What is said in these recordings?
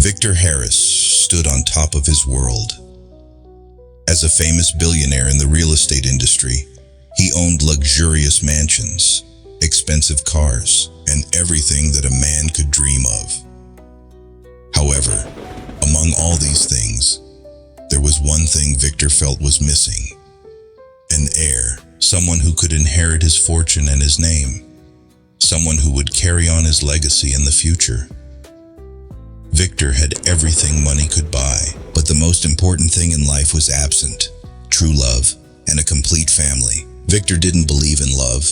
Victor Harris stood on top of his world. As a famous billionaire in the real estate industry, he owned luxurious mansions, expensive cars, and everything that a man could dream of. However, among all these things, there was one thing Victor felt was missing: an heir, someone who could inherit his fortune and his name, someone who would carry on his legacy in the future. Victor had everything money could buy, but the most important thing in life was absent: true love and a complete family. Victor didn't believe in love.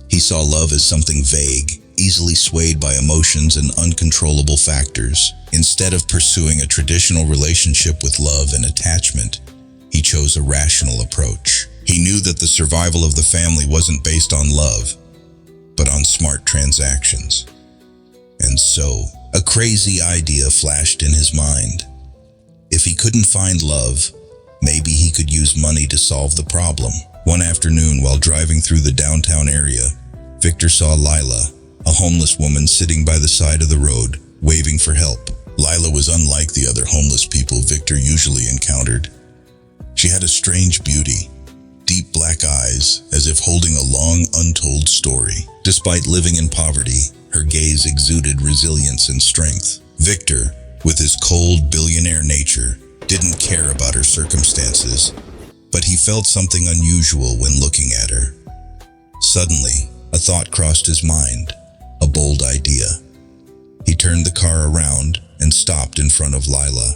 He saw love as something vague, easily swayed by emotions and uncontrollable factors. Instead of pursuing a traditional relationship with love and attachment, he chose a rational approach. He knew that the survival of the family wasn't based on love, but on smart transactions. And so, a crazy idea flashed in his mind. If he couldn't find love, maybe he could use money to solve the problem. One afternoon, while driving through the downtown area, Victor saw Lila, a homeless woman sitting by the side of the road, waving for help. Lila was unlike the other homeless people Victor usually encountered. She had a strange beauty, deep black eyes, as if holding a long, untold story. Despite living in poverty, her gaze exuded resilience and strength. Victor, with his cold, billionaire nature, didn't care about her circumstances, but he felt something unusual when looking at her. Suddenly, a thought crossed his mind, a bold idea. He turned the car around and stopped in front of Lila.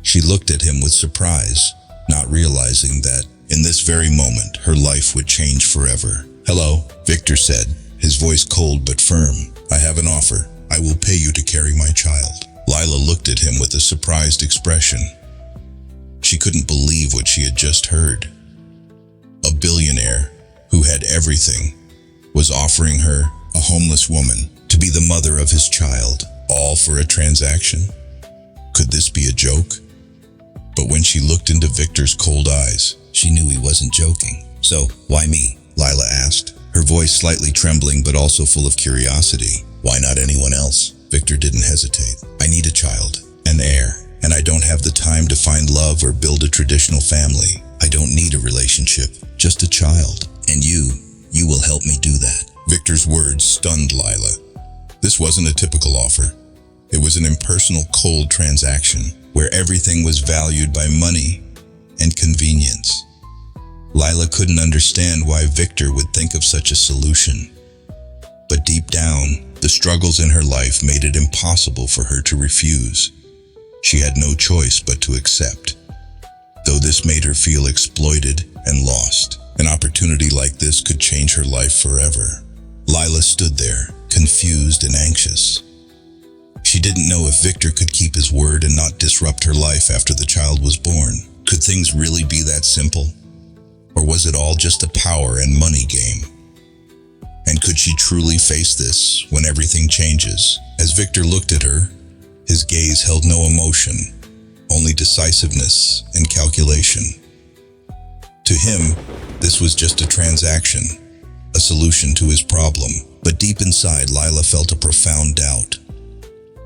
She looked at him with surprise, not realizing that, in this very moment, her life would change forever. "Hello," Victor said, his voice cold but firm. "I have an offer. I will pay you to carry my child." Lila looked at him with a surprised expression. She couldn't believe what she had just heard. A billionaire, who had everything, was offering her, a homeless woman, to be the mother of his child, all for a transaction? Could this be a joke? But when she looked into Victor's cold eyes, she knew he wasn't joking. "So, why me?" Lila asked, her voice slightly trembling but also full of curiosity. "Why not anyone else?" Victor didn't hesitate. "I need a child, an heir, and I don't have the time to find love or build a traditional family. I don't need a relationship, just a child. And you will help me do that." Victor's words stunned Lila. This wasn't a typical offer. It was an impersonal, cold transaction, where everything was valued by money and convenience. Lila couldn't understand why Victor would think of such a solution. But deep down, the struggles in her life made it impossible for her to refuse. She had no choice but to accept, though this made her feel exploited and lost. An opportunity like this could change her life forever. Lila stood there, confused and anxious. She didn't know if Victor could keep his word and not disrupt her life after the child was born. Could things really be that simple? Or was it all just a power and money game? And could she truly face this when everything changes? As Victor looked at her, his gaze held no emotion, only decisiveness and calculation. To him, this was just a transaction, a solution to his problem. But deep inside, Lila felt a profound doubt.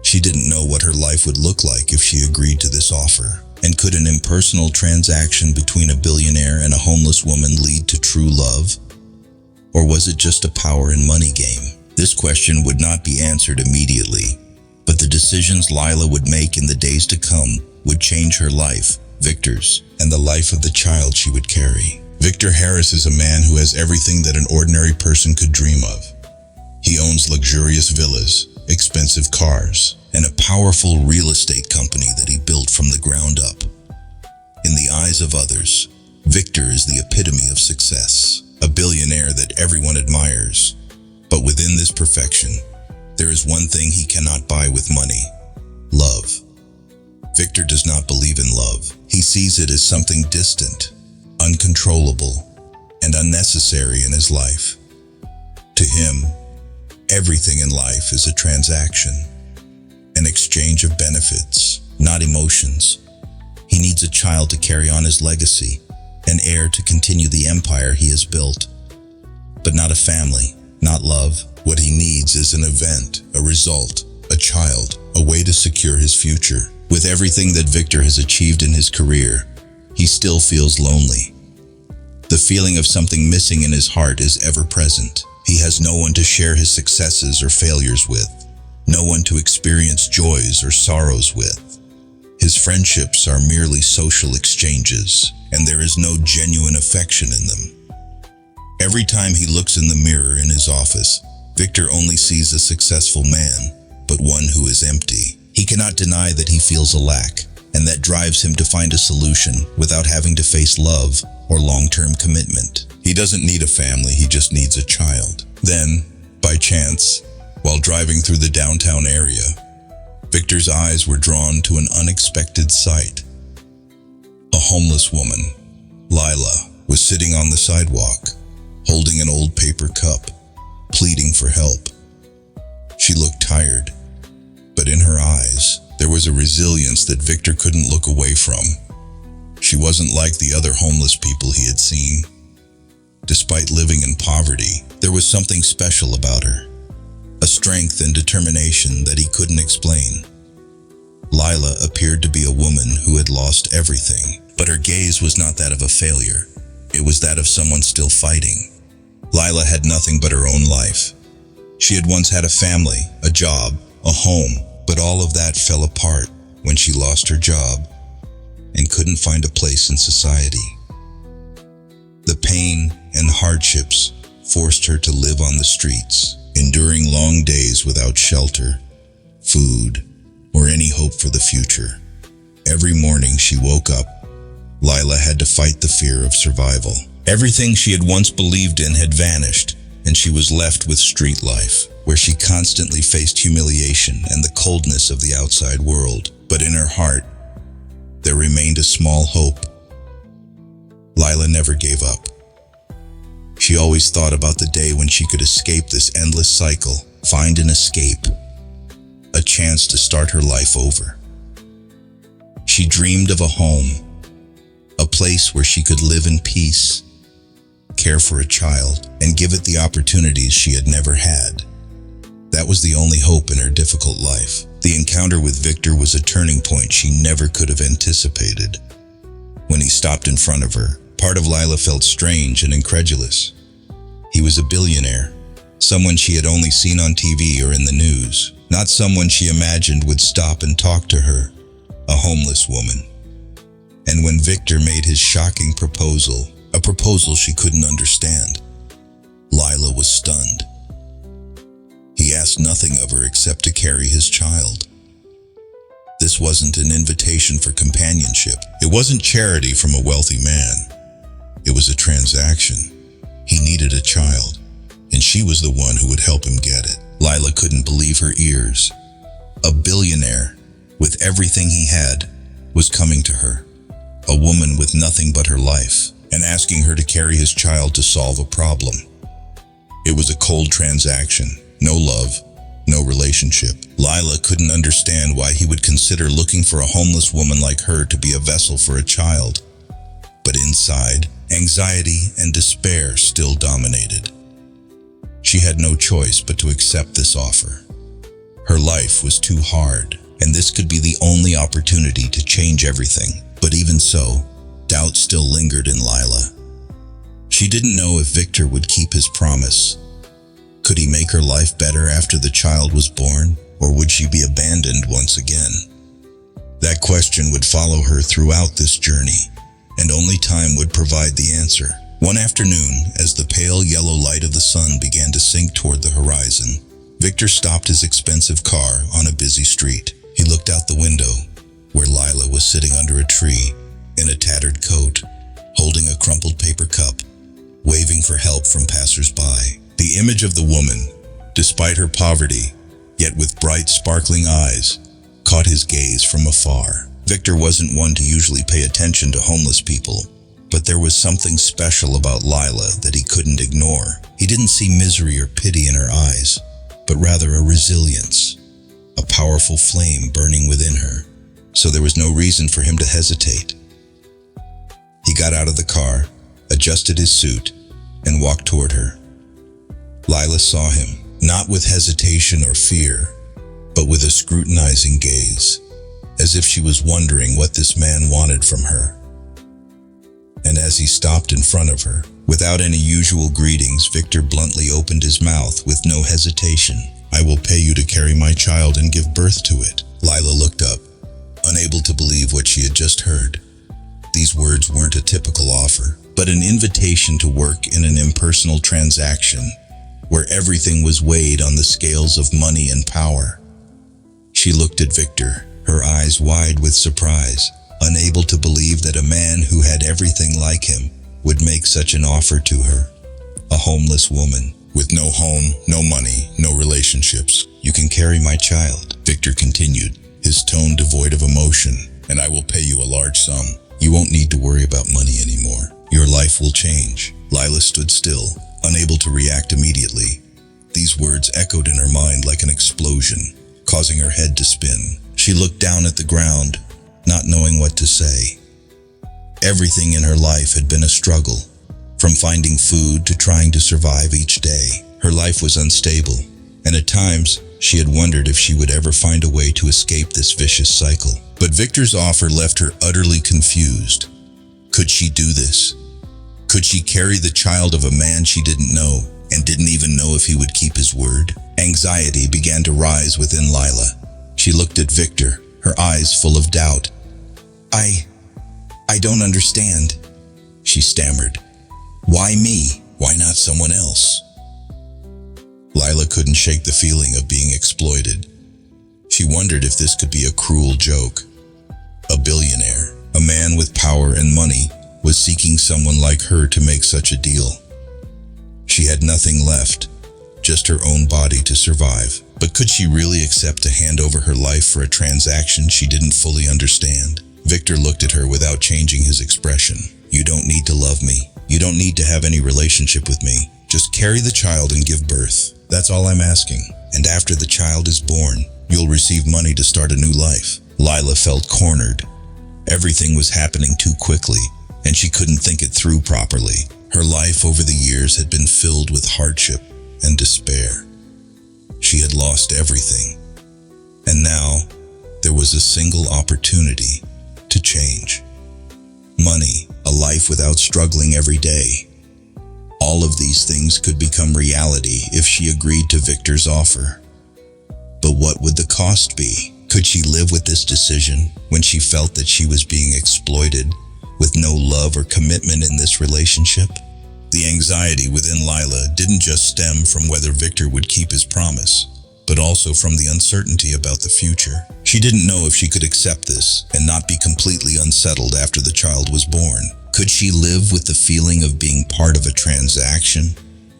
She didn't know what her life would look like if she agreed to this offer. And could an impersonal transaction between a billionaire and a homeless woman lead to true love? Or was it just a power and money game? This question would not be answered immediately, but the decisions Lila would make in the days to come would change her life, Victor's, and the life of the child she would carry. Victor Harris is a man who has everything that an ordinary person could dream of. He owns luxurious villas, expensive cars, and a powerful real estate company that he built from the ground up. In the eyes of others, Victor is the epitome of success, a billionaire that everyone admires. But within this perfection, there is one thing he cannot buy with money: love. Victor does not believe in love. He sees it as something distant, uncontrollable, and unnecessary in his life. To him, everything in life is a transaction, an exchange of benefits, not emotions. He needs a child to carry on his legacy, an heir to continue the empire he has built. But not a family, not love. What he needs is an event, a result, a child, a way to secure his future. With everything that Victor has achieved in his career, he still feels lonely. The feeling of something missing in his heart is ever present. He has no one to share his successes or failures with, no one to experience joys or sorrows with. His friendships are merely social exchanges, and there is no genuine affection in them. Every time he looks in the mirror in his office, Victor only sees a successful man, but one who is empty. He cannot deny that he feels a lack, and that drives him to find a solution without having to face love or long-term commitment. He doesn't need a family, he just needs a child. Then, by chance, while driving through the downtown area, Victor's eyes were drawn to an unexpected sight. A homeless woman, Lila, was sitting on the sidewalk, holding an old paper cup, pleading for help. She looked tired, but in her eyes, there was a resilience that Victor couldn't look away from. She wasn't like the other homeless people he had seen. Despite living in poverty, there was something special about her, a strength and determination that he couldn't explain. Lila appeared to be a woman who had lost everything, but her gaze was not that of a failure. It was that of someone still fighting. Lila had nothing but her own life. She had once had a family, a job, a home, but all of that fell apart when she lost her job and couldn't find a place in society. The pain and hardships forced her to live on the streets, enduring long days without shelter, food, or any hope for the future. Every morning she woke up, Lila had to fight the fear of survival. Everything she had once believed in had vanished, and she was left with street life, where she constantly faced humiliation and the coldness of the outside world. But in her heart, there remained a small hope. Lila never gave up. She always thought about the day when she could escape this endless cycle, find an escape, a chance to start her life over. She dreamed of a home, a place where she could live in peace, care for a child, and give it the opportunities she had never had. That was the only hope in her difficult life. The encounter with Victor was a turning point she never could have anticipated. When he stopped in front of her, part of Lila felt strange and incredulous. He was a billionaire, someone she had only seen on TV or in the news, not someone she imagined would stop and talk to her, a homeless woman. And when Victor made his shocking proposal, a proposal she couldn't understand, Lila was stunned. He asked nothing of her except to carry his child. This wasn't an invitation for companionship. It wasn't charity from a wealthy man. It was a transaction. He needed a child, and she was the one who would help him get it. Lila couldn't believe her ears. A billionaire, with everything he had, was coming to her. A woman with nothing but her life, and asking her to carry his child to solve a problem. It was a cold transaction. No love, no relationship. Lila couldn't understand why he would consider looking for a homeless woman like her to be a vessel for a child. But inside, anxiety and despair still dominated. She had no choice but to accept this offer. Her life was too hard, and this could be the only opportunity to change everything. But even so, doubt still lingered in Lila. She didn't know if Victor would keep his promise. Could he make her life better after the child was born, or would she be abandoned once again? That question would follow her throughout this journey, and only time would provide the answer. One afternoon, as the pale yellow light of the sun began to sink toward the horizon, Victor stopped his expensive car on a busy street. He looked out the window, where Lila was sitting under a tree, in a tattered coat, holding a crumpled paper cup, waving for help from passers-by. The image of the woman, despite her poverty, yet with bright, sparkling eyes, caught his gaze from afar. Victor wasn't one to usually pay attention to homeless people, but there was something special about Lila that he couldn't ignore. He didn't see misery or pity in her eyes, but rather a resilience, a powerful flame burning within her, so there was no reason for him to hesitate. He got out of the car, adjusted his suit, and walked toward her. Lila saw him, not with hesitation or fear, but with a scrutinizing gaze, as if she was wondering what this man wanted from her. And as he stopped in front of her, without any usual greetings, Victor bluntly opened his mouth with no hesitation. "I will pay you to carry my child and give birth to it." Lila looked up, unable to believe what she had just heard. These words weren't a typical offer, but an invitation to work in an impersonal transaction where everything was weighed on the scales of money and power. She looked at Victor, her eyes wide with surprise, unable to believe that a man who had everything like him would make such an offer to her. A homeless woman, with no home, no money, no relationships. "You can carry my child," Victor continued, his tone devoid of emotion, "and I will pay you a large sum. You won't need to worry about money anymore. Your life will change." Lila stood still, unable to react immediately. These words echoed in her mind like an explosion, causing her head to spin. She looked down at the ground, not knowing what to say. Everything in her life had been a struggle, from finding food to trying to survive each day. Her life was unstable, and at times she had wondered if she would ever find a way to escape this vicious cycle. But Victor's offer left her utterly confused. Could she do this? Could she carry the child of a man she didn't know and didn't even know if he would keep his word? Anxiety began to rise within Lila. She looked at Victor, her eyes full of doubt. I don't understand," she stammered. "Why me? Why not someone else?" Lila couldn't shake the feeling of being exploited. She wondered if this could be a cruel joke. A billionaire, a man with power and money, was seeking someone like her to make such a deal. She had nothing left, just her own body to survive. But could she really accept to hand over her life for a transaction she didn't fully understand? Victor looked at her without changing his expression. "You don't need to love me. You don't need to have any relationship with me. Just carry the child and give birth. That's all I'm asking. And after the child is born, you'll receive money to start a new life." Lila felt cornered. Everything was happening too quickly, and she couldn't think it through properly. Her life over the years had been filled with hardship and despair. She had lost everything, and now there was a single opportunity to change. Money, a life without struggling every day. All of these things could become reality if she agreed to Victor's offer. But what would the cost be? Could she live with this decision when she felt that she was being exploited, with no love or commitment in this relationship? The anxiety within Lila didn't just stem from whether Victor would keep his promise, but also from the uncertainty about the future. She didn't know if she could accept this and not be completely unsettled after the child was born. Could she live with the feeling of being part of a transaction,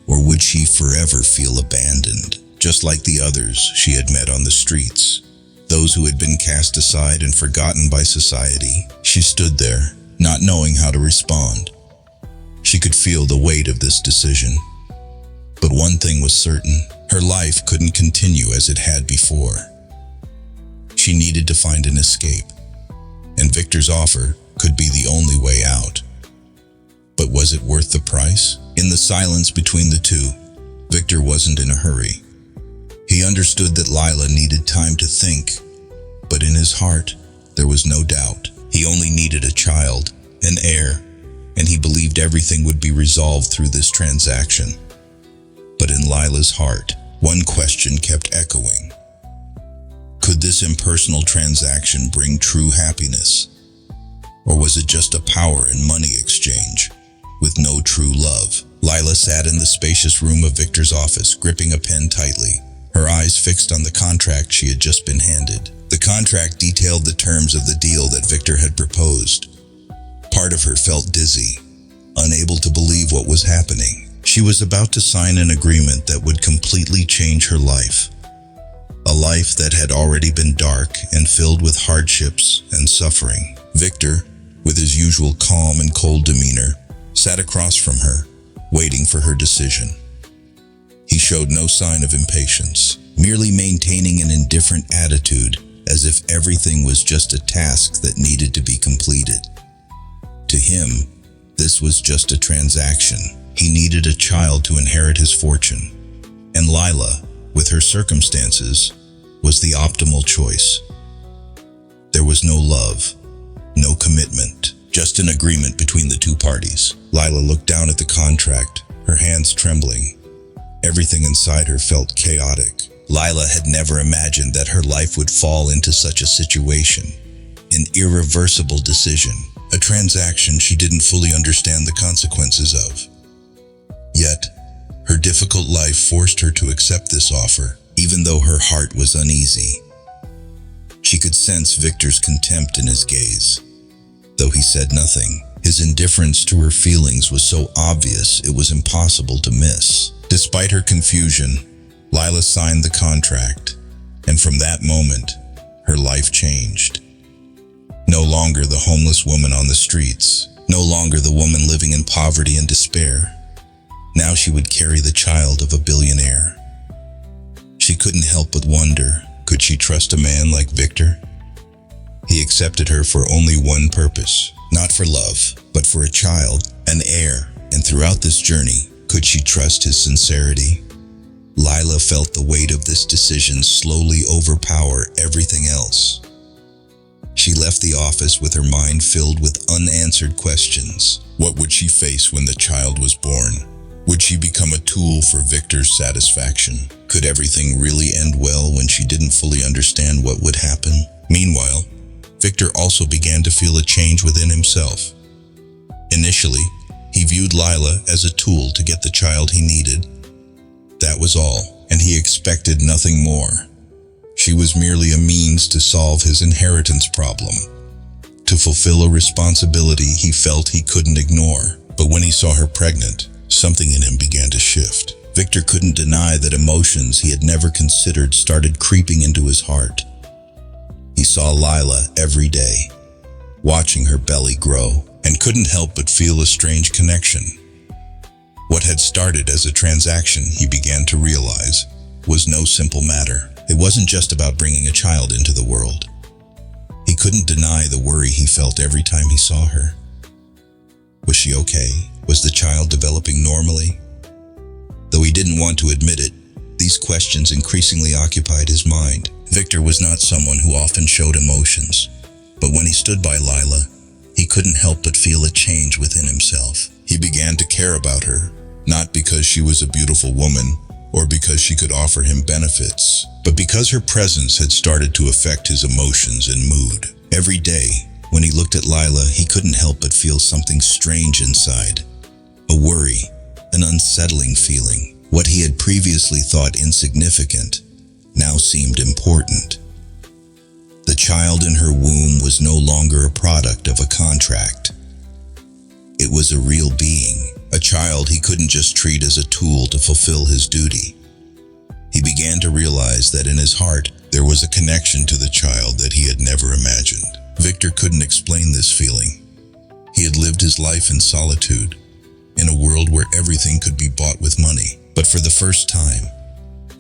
or would she forever feel abandoned, just like the others she had met on the streets, those who had been cast aside and forgotten by society? She stood there, not knowing how to respond. She could feel the weight of this decision. But one thing was certain, her life couldn't continue as it had before. She needed to find an escape, and Victor's offer could be the only way out. But was it worth the price? In the silence between the two, Victor wasn't in a hurry. He understood that Lila needed time to think, but in his heart, there was no doubt. He only needed a child, an heir, and he believed everything would be resolved through this transaction. But in Lila's heart, one question kept echoing. Could this impersonal transaction bring true happiness? Or was it just a power and money exchange, with no true love? Lila sat in the spacious room of Victor's office, gripping a pen tightly, her eyes fixed on the contract she had just been handed. The contract detailed the terms of the deal that Victor had proposed. Part of her felt dizzy, unable to believe what was happening. She was about to sign an agreement that would completely change her life. A life that had already been dark and filled with hardships and suffering. Victor, with his usual calm and cold demeanor, sat across from her, waiting for her decision. He showed no sign of impatience, merely maintaining an indifferent attitude, as if everything was just a task that needed to be completed. To him, this was just a transaction. He needed a child to inherit his fortune, and Lila, with her circumstances, was the optimal choice. There was no love, no commitment, just an agreement between the two parties. Lila looked down at the contract, her hands trembling. Everything inside her felt chaotic. Lila had never imagined that her life would fall into such a situation. An irreversible decision, a transaction she didn't fully understand the consequences of. Yet, her difficult life forced her to accept this offer, even though her heart was uneasy. She could sense Victor's contempt in his gaze. Though he said nothing, his indifference to her feelings was so obvious it was impossible to miss. Despite her confusion, Lila signed the contract, and from that moment, her life changed. No longer the homeless woman on the streets, no longer the woman living in poverty and despair. Now she would carry the child of a billionaire. She couldn't help but wonder, could she trust a man like Victor? He accepted her for only one purpose, not for love, but for a child, an heir. And throughout this journey, could she trust his sincerity? Lila felt the weight of this decision slowly overpower everything else. She left the office with her mind filled with unanswered questions. What would she face when the child was born? Would she become a tool for Victor's satisfaction? Could everything really end well when she didn't fully understand what would happen? Meanwhile, Victor also began to feel a change within himself. Initially, he viewed Lila as a tool to get the child he needed. That was all, and he expected nothing more. She was merely a means to solve his inheritance problem, to fulfill a responsibility he felt he couldn't ignore. But when he saw her pregnant, something in him began to shift. Victor couldn't deny that emotions he had never considered started creeping into his heart. He saw Lila every day, watching her belly grow, and couldn't help but feel a strange connection. What had started as a transaction, he began to realize, was no simple matter. It wasn't just about bringing a child into the world. He couldn't deny the worry he felt every time he saw her. Was she okay? Was the child developing normally? Though he didn't want to admit it, these questions increasingly occupied his mind. Victor was not someone who often showed emotions, but when he stood by Lila, he couldn't help but feel a change within himself. He began to care about her, not because she was a beautiful woman or because she could offer him benefits, but because her presence had started to affect his emotions and mood. Every day, when he looked at Lila, he couldn't help but feel something strange inside. A worry, an unsettling feeling. What he had previously thought insignificant now seemed important. The child in her womb was no longer a product of a contract. It was a real being, a child he couldn't just treat as a tool to fulfill his duty. He began to realize that in his heart there was a connection to the child that he had never imagined. Victor couldn't explain this feeling. He had lived his life in solitude, in a world where everything could be bought with money. But for the first time,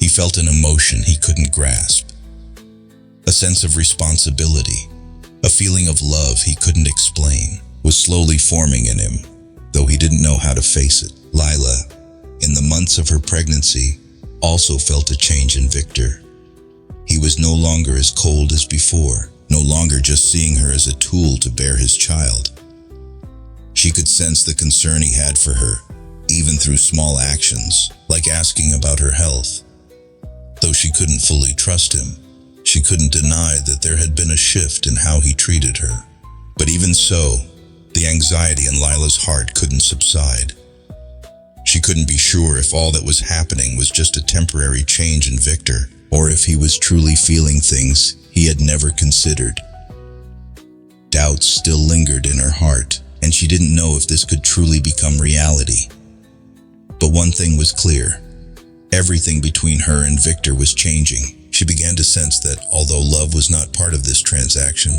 he felt an emotion he couldn't grasp. A sense of responsibility, a feeling of love he couldn't explain, was slowly forming in him, though he didn't know how to face it. Lila, in the months of her pregnancy, also felt a change in Victor. He was no longer as cold as before, no longer just seeing her as a tool to bear his child. She could sense the concern he had for her, even through small actions, like asking about her health. Though she couldn't fully trust him, she couldn't deny that there had been a shift in how he treated her. But even so, the anxiety in Lila's heart couldn't subside. She couldn't be sure if all that was happening was just a temporary change in Victor, or if he was truly feeling things he had never considered. Doubts still lingered in her heart, and she didn't know if this could truly become reality. But one thing was clear. Everything between her and Victor was changing. She began to sense that, although love was not part of this transaction,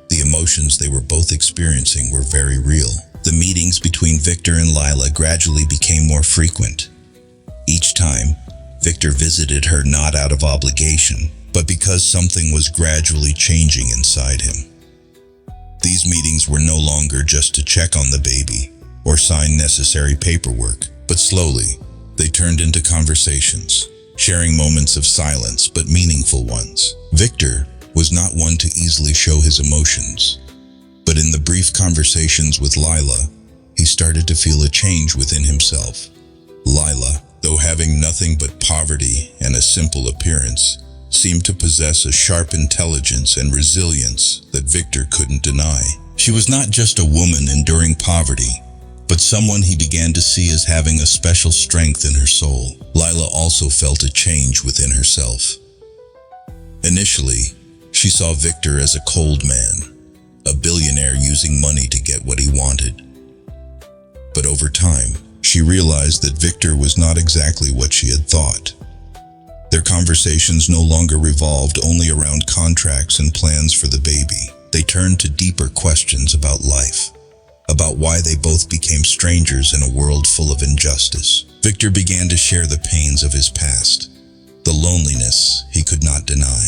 the emotions they were both experiencing were very real. The meetings between Victor and Lila gradually became more frequent. Each time, Victor visited her not out of obligation, but because something was gradually changing inside him. These meetings were no longer just to check on the baby or sign necessary paperwork, but slowly, they turned into conversations. sharing moments of silence but meaningful ones. Victor was not one to easily show his emotions, but in the brief conversations with Lila, he started to feel a change within himself. Lila, though having nothing but poverty and a simple appearance, seemed to possess a sharp intelligence and resilience that Victor couldn't deny. She was not just a woman enduring poverty, but someone he began to see as having a special strength in her soul. Lila also felt a change within herself. Initially, she saw Victor as a cold man, a billionaire using money to get what he wanted. But over time, she realized that Victor was not exactly what she had thought. Their conversations no longer revolved only around contracts and plans for the baby. They turned to deeper questions about life, about why they both became strangers in a world full of injustice. Victor began to share the pains of his past, the loneliness he could not deny,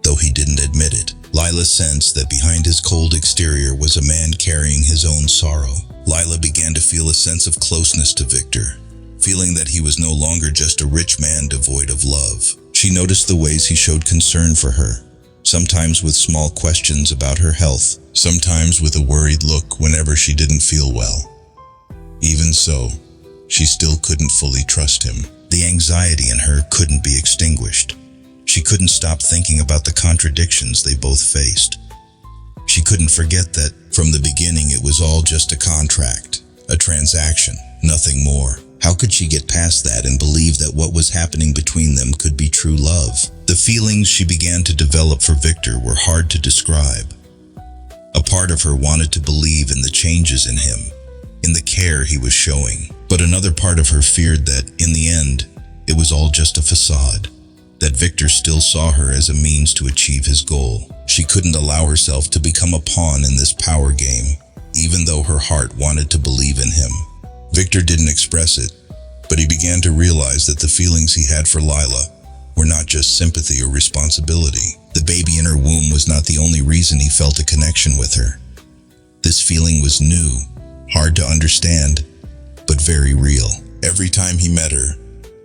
though he didn't admit it. Lila sensed that behind his cold exterior was a man carrying his own sorrow. Lila began to feel a sense of closeness to Victor, feeling that he was no longer just a rich man devoid of love. She noticed the ways he showed concern for her, sometimes with small questions about her health, sometimes with a worried look whenever she didn't feel well. Even so, she still couldn't fully trust him. The anxiety in her couldn't be extinguished. She couldn't stop thinking about the contradictions they both faced. She couldn't forget that, from the beginning, it was all just a contract, a transaction, nothing more. How could she get past that and believe that what was happening between them could be true love? The feelings she began to develop for Victor were hard to describe. A part of her wanted to believe in the changes in him, in the care he was showing, but another part of her feared that, in the end, it was all just a facade, that Victor still saw her as a means to achieve his goal. She couldn't allow herself to become a pawn in this power game, even though her heart wanted to believe in him. Victor didn't express it, but he began to realize that the feelings he had for Lila were not just sympathy or responsibility. The baby in her womb was not the only reason he felt a connection with her. This feeling was new, hard to understand, but very real. Every time he met her,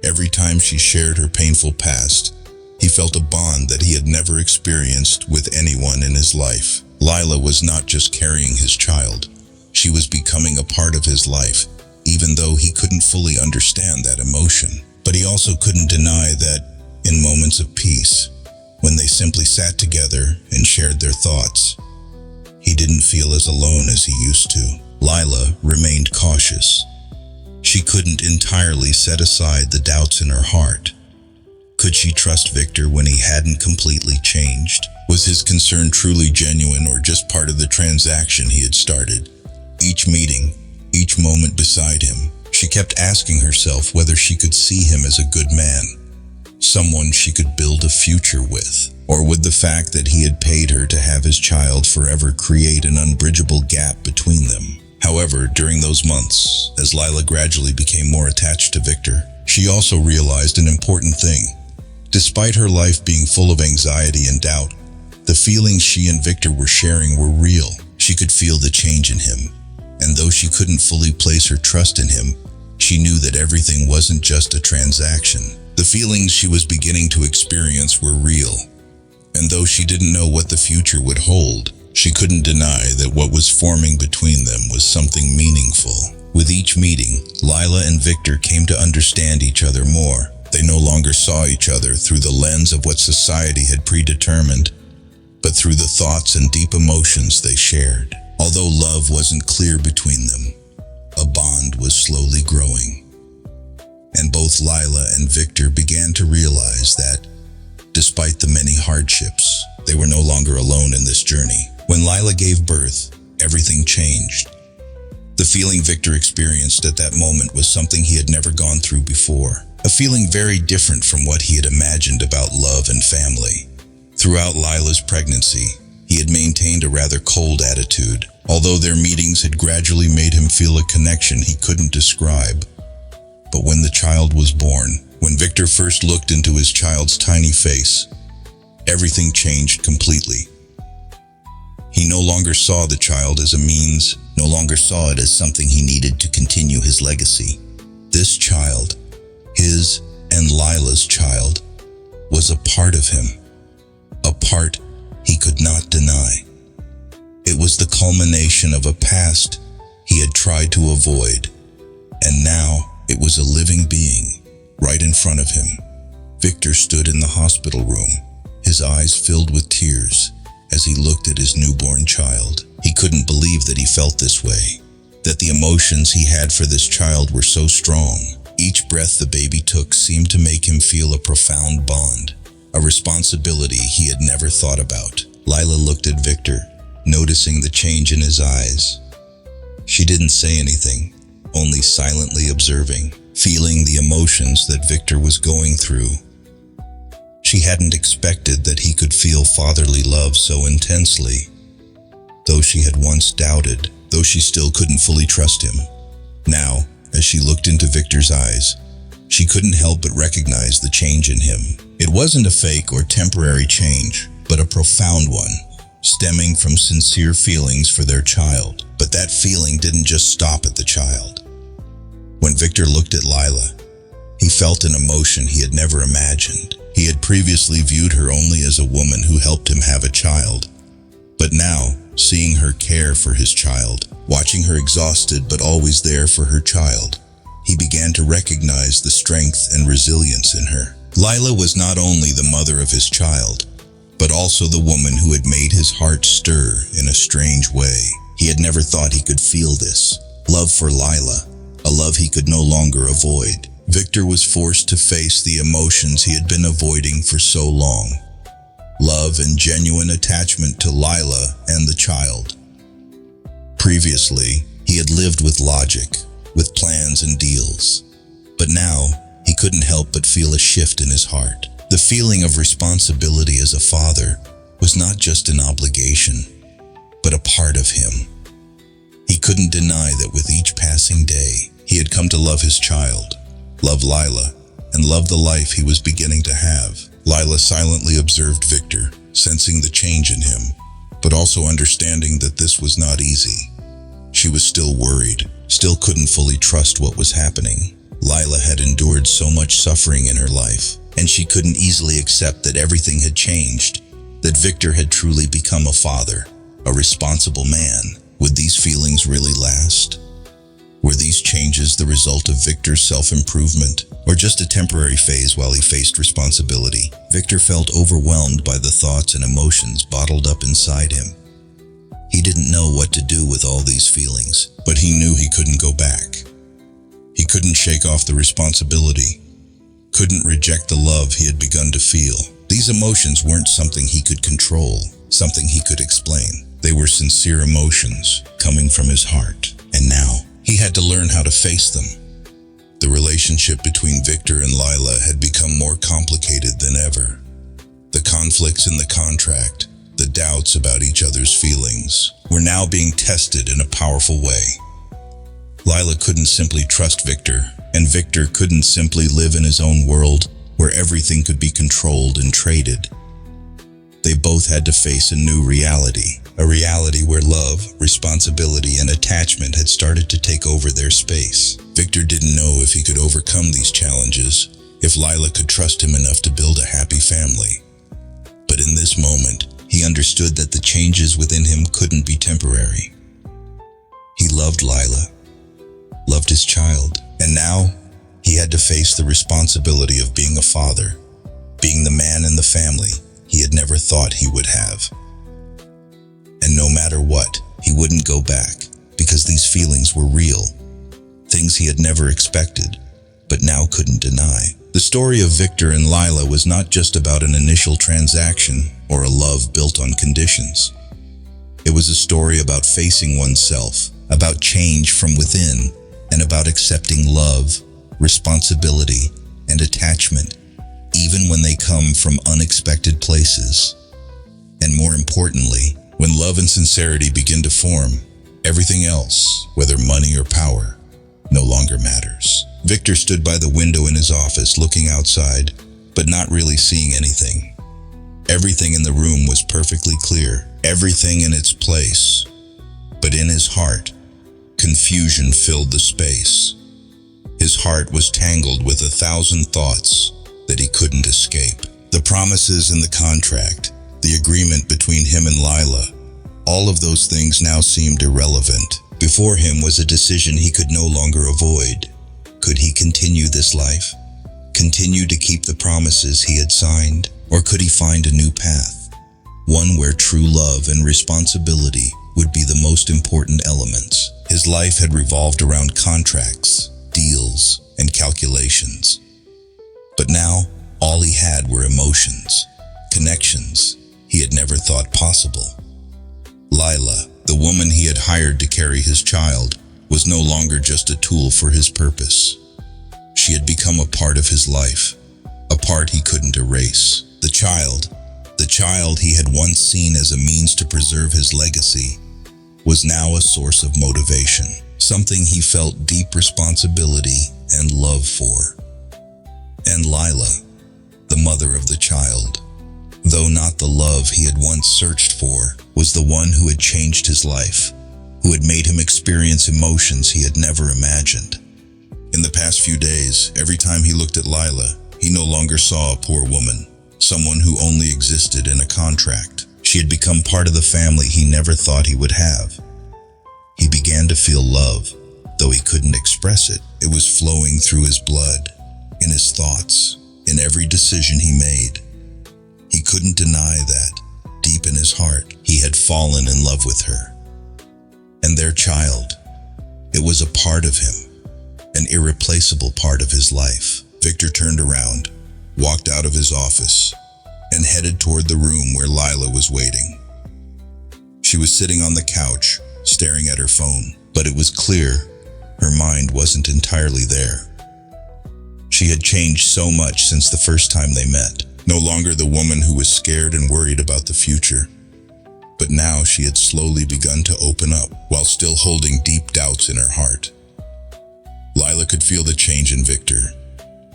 every time she shared her painful past, he felt a bond that he had never experienced with anyone in his life. Lila was not just carrying his child, she was becoming a part of his life, even though he couldn't fully understand that emotion. But he also couldn't deny that, in moments of peace, when they simply sat together and shared their thoughts, he didn't feel as alone as he used to. Lila remained cautious. She couldn't entirely set aside the doubts in her heart. Could she trust Victor when he hadn't completely changed? Was his concern truly genuine or just part of the transaction he had started? Each meeting, each moment beside him, she kept asking herself whether she could see him as a good man, someone she could build a future with, or would the fact that he had paid her to have his child forever create an unbridgeable gap between them? However, during those months, as Lila gradually became more attached to Victor, she also realized an important thing. Despite her life being full of anxiety and doubt, the feelings she and Victor were sharing were real. She could feel the change in him, and though she couldn't fully place her trust in him, she knew that everything wasn't just a transaction. The feelings she was beginning to experience were real, and though she didn't know what the future would hold, she couldn't deny that what was forming between them was something meaningful. With each meeting, Lila and Victor came to understand each other more. They no longer saw each other through the lens of what society had predetermined, but through the thoughts and deep emotions they shared. Although love wasn't clear between them, a bond was slowly growing. And both Lila and Victor began to realize that, despite the many hardships, they were no longer alone in this journey. When Lila gave birth, everything changed. The feeling Victor experienced at that moment was something he had never gone through before, a feeling very different from what he had imagined about love and family. Throughout Lila's pregnancy, he had maintained a rather cold attitude, although their meetings had gradually made him feel a connection he couldn't describe. But when the child was born, when Victor first looked into his child's tiny face, everything changed completely. He no longer saw the child as a means, no longer saw it as something he needed to continue his legacy. This child, his and and Lila's child was a part of him, a part he could not deny. It was the culmination of a past he had tried to avoid, and now it was a living being right in front of him. Victor stood in the hospital room, his eyes filled with tears as he looked at his newborn child. He couldn't believe that he felt this way, that the emotions he had for this child were so strong. Each breath the baby took seemed to make him feel a profound bond, a responsibility he had never thought about. Lila looked at Victor, noticing the change in his eyes. She didn't say anything, only silently observing, feeling the emotions that Victor was going through. She hadn't expected that he could feel fatherly love so intensely. Though she had once doubted, though she still couldn't fully trust him. Now, as she looked into Victor's eyes, she couldn't help but recognize the change in him. It wasn't a fake or temporary change, but a profound one, stemming from sincere feelings for their child. But that feeling didn't just stop at the child. When Victor looked at Lila, he felt an emotion he had never imagined. He had previously viewed her only as a woman who helped him have a child. But now, seeing her care for his child, watching her exhausted but always there for her child, he began to recognize the strength and resilience in her. Lila was not only the mother of his child, but also the woman who had made his heart stir in a strange way. He had never thought he could feel this love for Lila, a love he could no longer avoid. Victor was forced to face the emotions he had been avoiding for so long. Love and genuine attachment to Lila and the child. Previously, he had lived with logic, with plans and deals. But now, he couldn't help but feel a shift in his heart. The feeling of responsibility as a father was not just an obligation, but a part of him. He couldn't deny that with each passing day, he had come to love his child, love Lila, and love the life he was beginning to have. Lila silently observed Victor, sensing the change in him, but also understanding that this was not easy. She was still worried, still couldn't fully trust what was happening. Lila had endured so much suffering in her life, and she couldn't easily accept that everything had changed, that Victor had truly become a father, a responsible man. Would these feelings really last? Were these changes the result of Victor's self-improvement, or just a temporary phase while he faced responsibility? Victor felt overwhelmed by the thoughts and emotions bottled up inside him. He didn't know what to do with all these feelings, but he knew he couldn't go back. He couldn't shake off the responsibility, couldn't reject the love he had begun to feel. These emotions weren't something he could control, something he could explain. They were sincere emotions coming from his heart, and now he had to learn how to face them. The relationship between Victor and Lila had become more complicated than ever. The conflicts in the contract, the doubts about each other's feelings, were now being tested in a powerful way. Lila couldn't simply trust Victor, and Victor couldn't simply live in his own world where everything could be controlled and traded. They both had to face a new reality, a reality where love, responsibility, and attachment had started to take over their space. Victor didn't know if he could overcome these challenges, if Lila could trust him enough to build a happy family. But in this moment, he understood that the changes within him couldn't be temporary. He loved Lila, loved his child, and now he had to face the responsibility of being a father, being the man in the family he had never thought he would have. And no matter what, he wouldn't go back, because these feelings were real, things he had never expected, but now couldn't deny. The story of Victor and Lila was not just about an initial transaction or a love built on conditions. It was a story about facing oneself, about change from within, and about accepting love, responsibility, and attachment, even when they come from unexpected places. And more importantly, when love and sincerity begin to form, everything else, whether money or power, no longer matters. Victor stood by the window in his office looking outside, but not really seeing anything. Everything in the room was perfectly clear, everything in its place. But in his heart, confusion filled the space. His heart was tangled with 1,000 thoughts that he couldn't escape. The promises in the contract, the agreement between him and Lila, all of those things now seemed irrelevant. Before him was a decision he could no longer avoid. Could he continue this life? Continue to keep the promises he had signed? Or could he find a new path? One where true love and responsibility would be the most important elements. His life had revolved around contracts, deals, and calculations. But now, all he had were emotions, connections he had never thought possible. Lila, the woman he had hired to carry his child, was no longer just a tool for his purpose. She had become a part of his life, a part he couldn't erase. The child he had once seen as a means to preserve his legacy, was now a source of motivation, something he felt deep responsibility and love for. And Lila, the mother of the child, though not the love he had once searched for, was the one who had changed his life, who had made him experience emotions he had never imagined. In the past few days, every time he looked at Lila, he no longer saw a poor woman, someone who only existed in a contract. She had become part of the family he never thought he would have. He began to feel love, though he couldn't express it. It was flowing through his blood, in his thoughts, in every decision he made. He couldn't deny that, deep in his heart, he had fallen in love with her. And their child, it was a part of him, an irreplaceable part of his life. Victor turned around, walked out of his office, and headed toward the room where Lila was waiting. She was sitting on the couch, staring at her phone, but it was clear her mind wasn't entirely there. She had changed so much since the first time they met. No longer the woman who was scared and worried about the future, but now she had slowly begun to open up while still holding deep doubts in her heart. Lila could feel the change in Victor.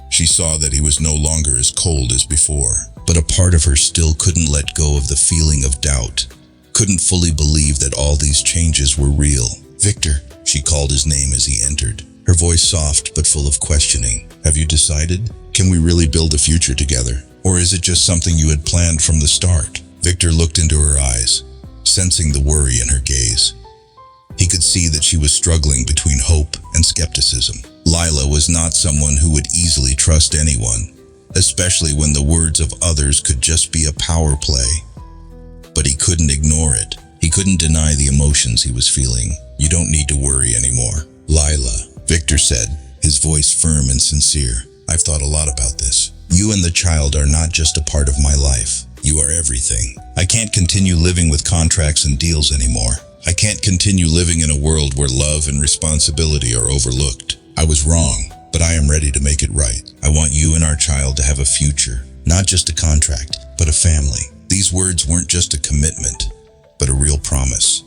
She saw that he was no longer as cold as before, but a part of her still couldn't let go of the feeling of doubt, couldn't fully believe that all these changes were real. Victor, she called his name as he entered, her voice soft but full of questioning. Have you decided? Can we really build a future together? Or is it just something you had planned from the start? Victor looked into her eyes, sensing the worry in her gaze. He could see that she was struggling between hope and skepticism. Lila was not someone who would easily trust anyone, especially when the words of others could just be a power play. But he couldn't ignore it. He couldn't deny the emotions he was feeling. You don't need to worry anymore, Lila, Victor said, his voice firm and sincere. I've thought a lot about this. You and the child are not just a part of my life. You are everything. I can't continue living with contracts and deals anymore. I can't continue living in a world where love and responsibility are overlooked. I was wrong, but I am ready to make it right. I want you and our child to have a future, not just a contract, but a family. These words weren't just a commitment, but a real promise.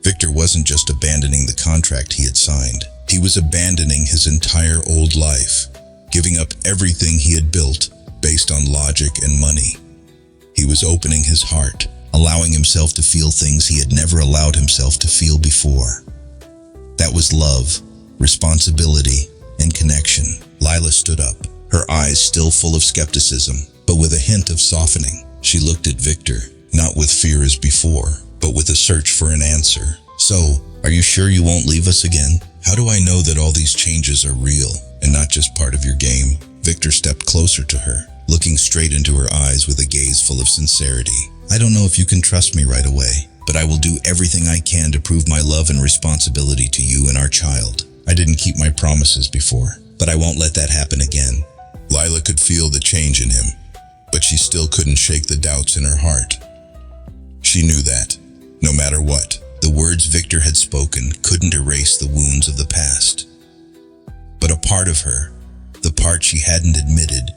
Victor wasn't just abandoning the contract he had signed. He was abandoning his entire old life, giving up everything he had built based on logic and money. He was opening his heart, allowing himself to feel things he had never allowed himself to feel before. That was love, responsibility, and connection. Lila stood up, her eyes still full of skepticism, but with a hint of softening. She looked at Victor, not with fear as before, but with a search for an answer. So, are you sure you won't leave us again? How do I know that all these changes are real and not just part of your game? Victor stepped closer to her, looking straight into her eyes with a gaze full of sincerity. I don't know if you can trust me right away, but I will do everything I can to prove my love and responsibility to you and our child. I didn't keep my promises before, but I won't let that happen again. Lila could feel the change in him, but she still couldn't shake the doubts in her heart. She knew that, no matter what, the words Victor had spoken couldn't erase the wounds of the past. But a part of her, the part she hadn't admitted,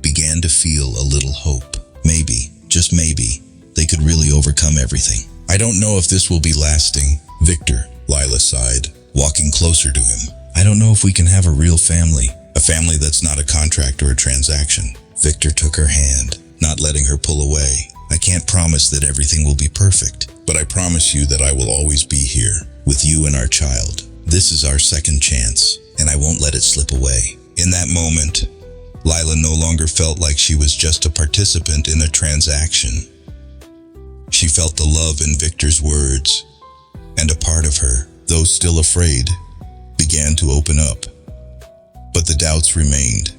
began to feel a little hope. Maybe, just maybe, they could really overcome everything. I don't know if this will be lasting, Victor, Lila sighed, walking closer to him. I don't know if we can have a real family, a family that's not a contract or a transaction. Victor took her hand, not letting her pull away. I can't promise that everything will be perfect, but I promise you that I will always be here, with you and our child. This is our second chance, and I won't let it slip away. In that moment, Lila no longer felt like she was just a participant in a transaction. She felt the love in Victor's words, and a part of her, though still afraid, began to open up. But the doubts remained,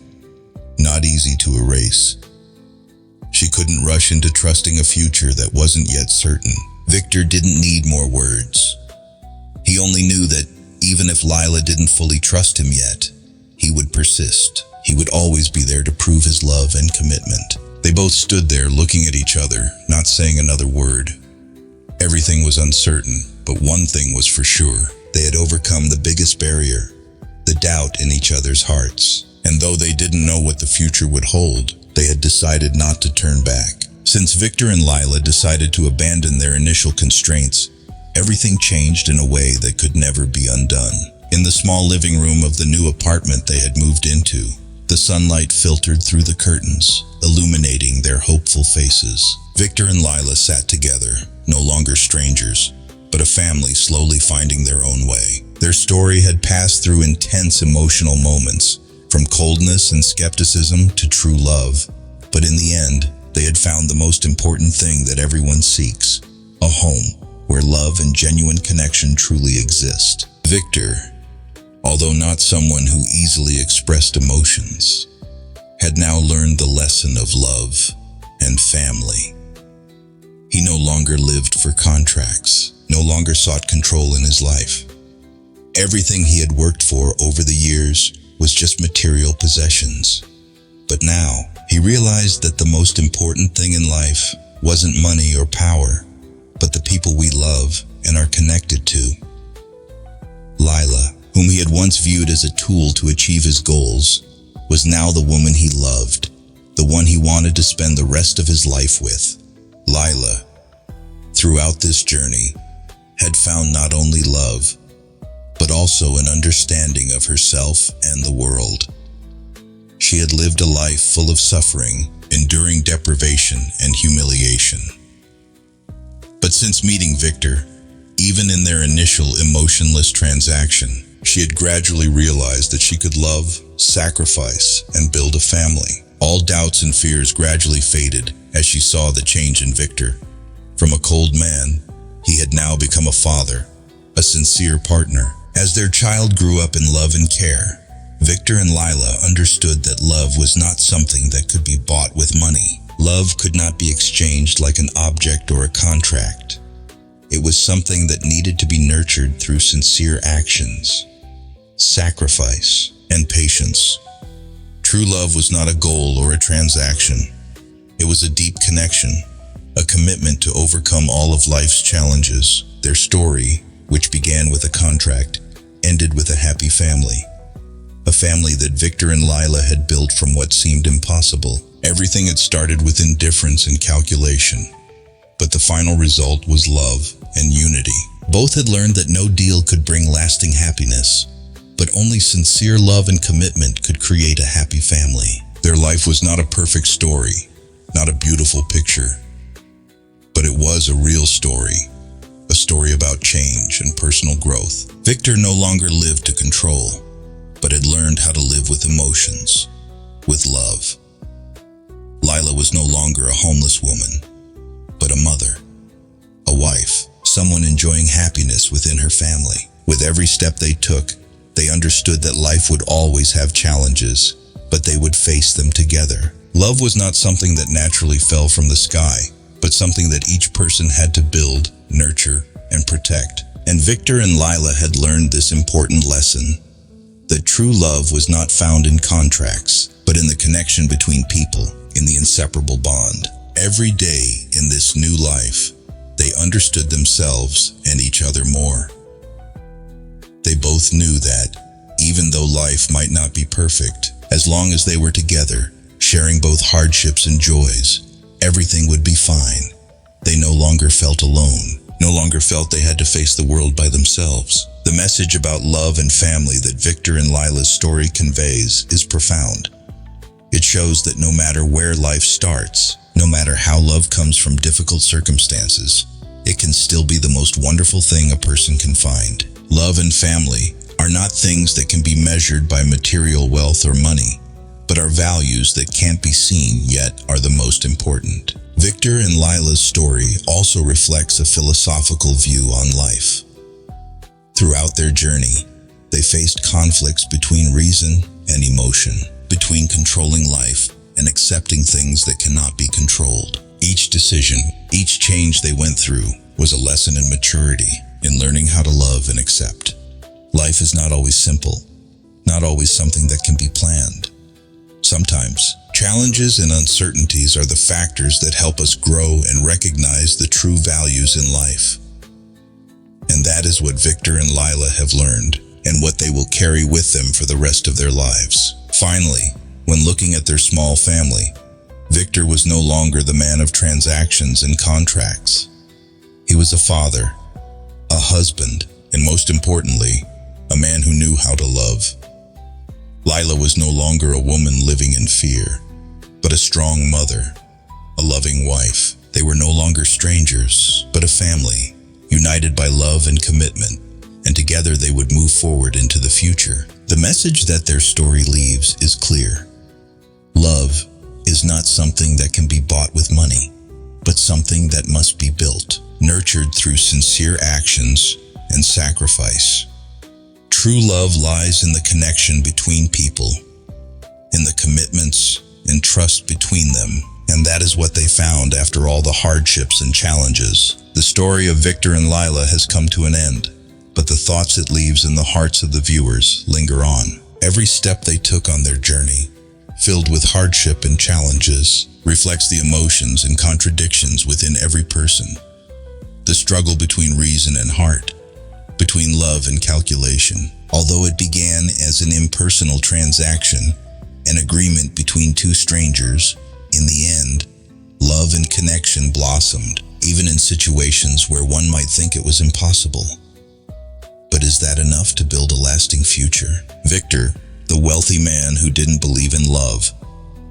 not easy to erase. She couldn't rush into trusting a future that wasn't yet certain. Victor didn't need more words. He only knew that even if Lila didn't fully trust him yet, he would persist. He would always be there to prove his love and commitment. They both stood there looking at each other, not saying another word. Everything was uncertain, but one thing was for sure. They had overcome the biggest barrier, the doubt in each other's hearts. And though they didn't know what the future would hold, they had decided not to turn back. Since Victor and Lila decided to abandon their initial constraints, everything changed in a way that could never be undone. In the small living room of the new apartment they had moved into, the sunlight filtered through the curtains, illuminating their hopeful faces. Victor and Lila sat together, no longer strangers, but a family slowly finding their own way. Their story had passed through intense emotional moments, from coldness and skepticism to true love. But in the end, they had found the most important thing that everyone seeks: a home where love and genuine connection truly exist. Victor, although not someone who easily expressed emotions, had now learned the lesson of love and family. He no longer lived for contracts, no longer sought control in his life. Everything he had worked for over the years was just material possessions. But now, he realized that the most important thing in life wasn't money or power, but the people we love and are connected to. Lila, whom he had once viewed as a tool to achieve his goals, was now the woman he loved, the one he wanted to spend the rest of his life with. Lila, throughout this journey, had found not only love, but also an understanding of herself and the world. She had lived a life full of suffering, enduring deprivation and humiliation. But since meeting Victor, even in their initial emotionless transaction, she had gradually realized that she could love, sacrifice, and build a family. All doubts and fears gradually faded as she saw the change in Victor. From a cold man, he had now become a father, a sincere partner. As their child grew up in love and care, Victor and Lila understood that love was not something that could be bought with money. Love could not be exchanged like an object or a contract. It was something that needed to be nurtured through sincere actions, sacrifice, and patience. True love was not a goal or a transaction. It was a deep connection, a commitment to overcome all of life's challenges. Their story, which began with a contract, ended with a happy family. A family that Victor and Lila had built from what seemed impossible. Everything had started with indifference and calculation, but the final result was love and unity. Both had learned that no deal could bring lasting happiness, but only sincere love and commitment could create a happy family. Their life was not a perfect story, not a beautiful picture, but it was a real story. A story about change and personal growth. Victor no longer lived to control, but had learned how to live with emotions, with love. Lila was no longer a homeless woman, but a mother, a wife, someone enjoying happiness within her family. With every step they took, they understood that life would always have challenges, but they would face them together. Love was not something that naturally fell from the sky, but something that each person had to build, nurture, and protect. And Victor and Lila had learned this important lesson, that true love was not found in contracts, but in the connection between people, in the inseparable bond. Every day in this new life, they understood themselves and each other more. They both knew that, even though life might not be perfect, as long as they were together, sharing both hardships and joys, everything would be fine. They no longer felt alone, no longer felt they had to face the world by themselves. The message about love and family that Victor and Lila's story conveys is profound. It shows that no matter where life starts, no matter how love comes from difficult circumstances, it can still be the most wonderful thing a person can find. Love and family are not things that can be measured by material wealth or money, but are values that can't be seen yet are the most important. Victor and Lila's story also reflects a philosophical view on life. Throughout their journey, they faced conflicts between reason and emotion, between controlling life and accepting things that cannot be controlled. Each decision, each change they went through was a lesson in maturity, in learning how to love and accept. Life is not always simple, not always something that can be planned. Sometimes, challenges and uncertainties are the factors that help us grow and recognize the true values in life. And that is what Victor and Lila have learned, and what they will carry with them for the rest of their lives. Finally, when looking at their small family, Victor was no longer the man of transactions and contracts. He was a father, a husband, and most importantly, a man who knew how to love. Lila was no longer a woman living in fear, but a strong mother, a loving wife. They were no longer strangers, but a family, united by love and commitment, and together they would move forward into the future. The message that their story leaves is clear. Love is not something that can be bought with money, but something that must be built, nurtured through sincere actions and sacrifice. True love lies in the connection between people, in the commitments and trust between them, and that is what they found after all the hardships and challenges. The story of Victor and Lila has come to an end, but the thoughts it leaves in the hearts of the viewers linger on. Every step they took on their journey, filled with hardship and challenges, reflects the emotions and contradictions within every person. The struggle between reason and heart, between love and calculation. Although it began as an impersonal transaction, an agreement between two strangers, in the end, love and connection blossomed, even in situations where one might think it was impossible. But is that enough to build a lasting future? Victor, the wealthy man who didn't believe in love,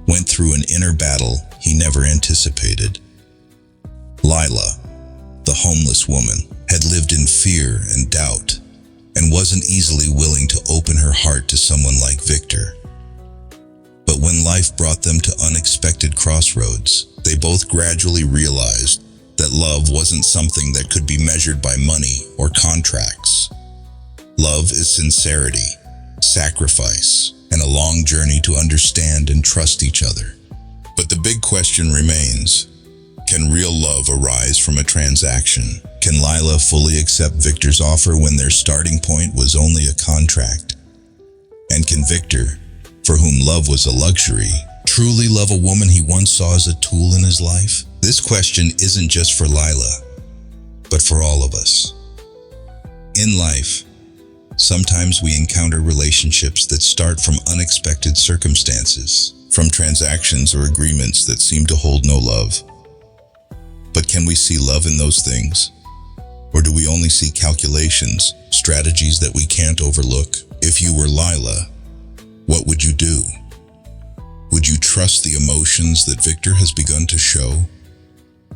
went through an inner battle he never anticipated. Lila, the homeless woman, had lived in fear and doubt, and wasn't easily willing to open her heart to someone like Victor. But when life brought them to unexpected crossroads, they both gradually realized that love wasn't something that could be measured by money or contracts. Love is sincerity, sacrifice, and a long journey to understand and trust each other. But the big question remains, can real love arise from a transaction? Can Lila fully accept Victor's offer when their starting point was only a contract? And can Victor, for whom love was a luxury, truly love a woman he once saw as a tool in his life? This question isn't just for Lila, but for all of us. In life, sometimes we encounter relationships that start from unexpected circumstances, from transactions or agreements that seem to hold no love. But can we see love in those things? Or do we only see calculations, strategies that we can't overlook? If you were Lila, what would you do? Would you trust the emotions that Victor has begun to show?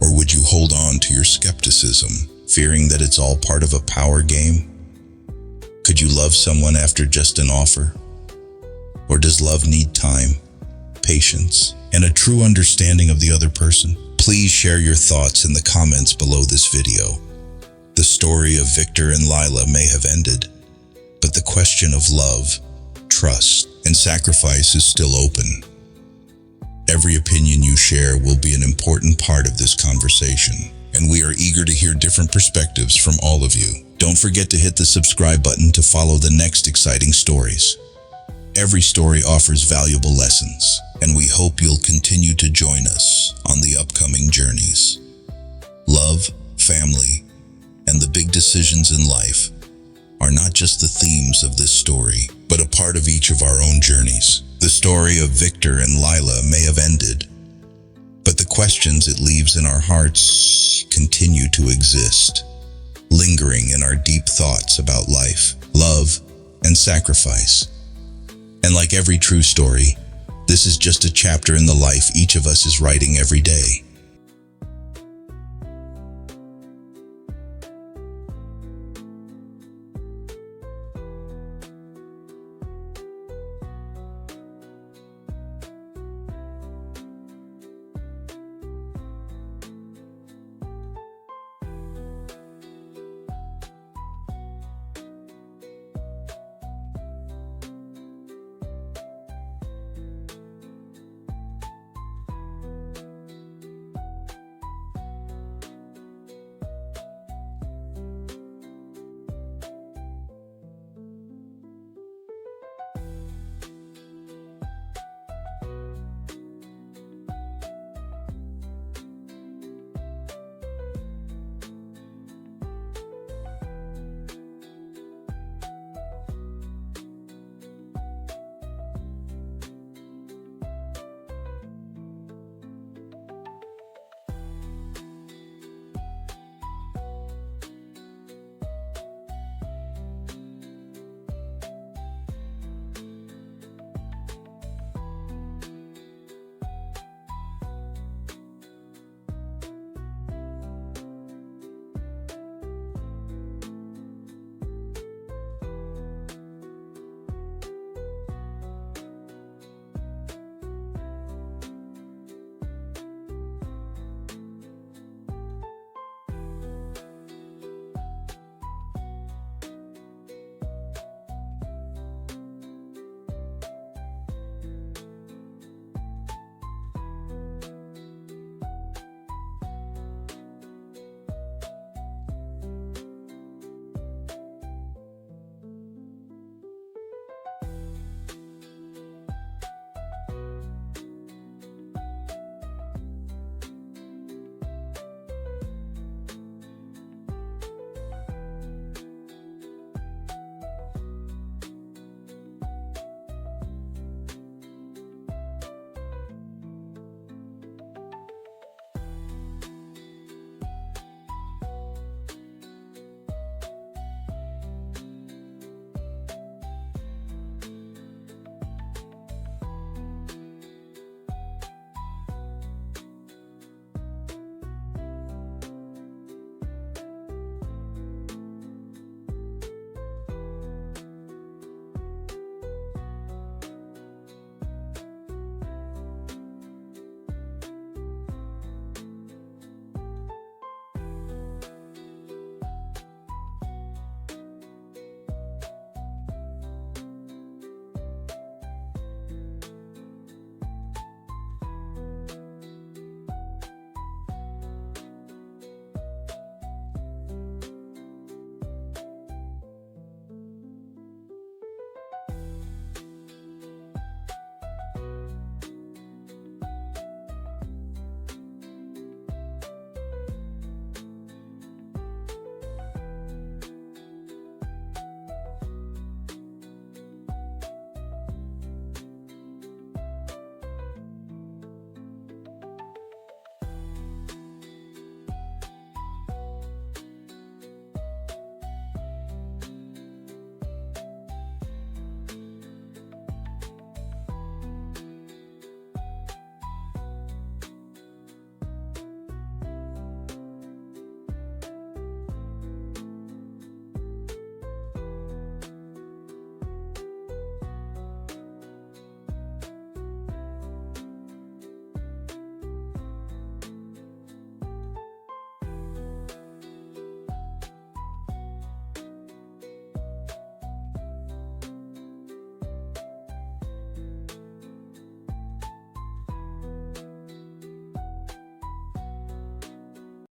Or would you hold on to your skepticism, fearing that it's all part of a power game? Could you love someone after just an offer? Or does love need time, patience, and a true understanding of the other person? Please share your thoughts in the comments below this video. The story of Victor and Lila may have ended, but the question of love, trust, and sacrifice is still open. Every opinion you share will be an important part of this conversation, and we are eager to hear different perspectives from all of you. Don't forget to hit the subscribe button to follow the next exciting stories. Every story offers valuable lessons, and we hope you'll continue to join us on the upcoming journeys. Love, family, and the big decisions in life are not just the themes of this story, but a part of each of our own journeys. The story of Victor and Lila may have ended, but the questions it leaves in our hearts continue to exist, lingering in our deep thoughts about life, love, and sacrifice. And like every true story, this is just a chapter in the life each of us is writing every day.